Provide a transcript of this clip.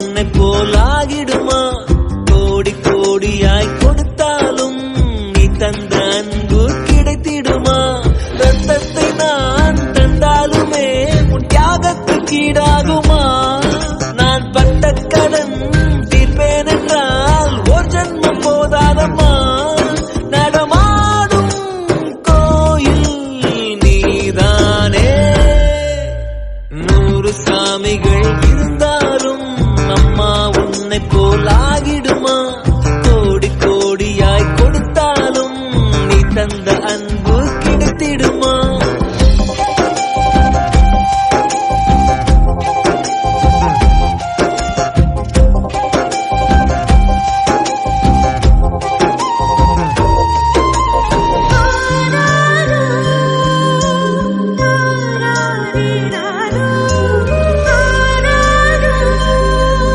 உன்னை போலாகிடுமா? கோடி கோடியாய் கொடுத்தாலும் நீ தந்த அன்பு கிடைத்திடுமா? ரத்தத்தை நான் தந்தாலுமே உன் தியாகத்துக்கு ஈடாகுமா? நான் பட்ட கடன் தீர்ப்பேன் என்றால் ஒரு ஜன்மம் போதாதம்மா. நடமாடும் கோயில் நீதானே. 100 சாமிகள் இருந்தாலும் அம்மா உன்னை போல